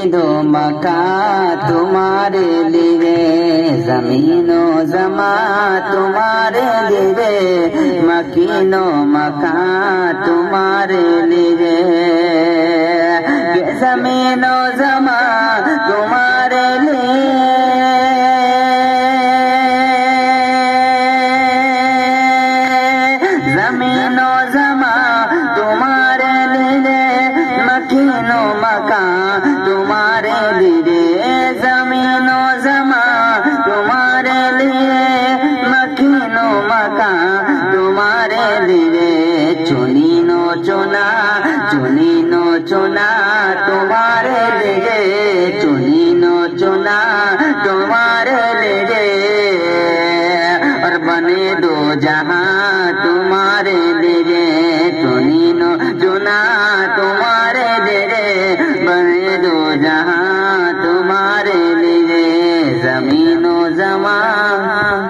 دو مکان تمہارے لیے، زمین و زمان تمہارے لیے، مکین و مکان تمہارے لیے، یہ زمین و زمان تمہارے لیے، زمین و زمان تمہارے لیے، مکین و مکان تمہارے لیے، زمین و زمان تمہارے لیے، مکین و مکان تمہارے لیے، چنین و چنا، چنین و چنا تمہارے لیے، چنین و چنا تمہارے لیے، اور بنے دو جہاں تمہارے لیے، چنین و چنا تمہارے لیے، بنے دو جہاں تمہارے لیے، زمین و زمان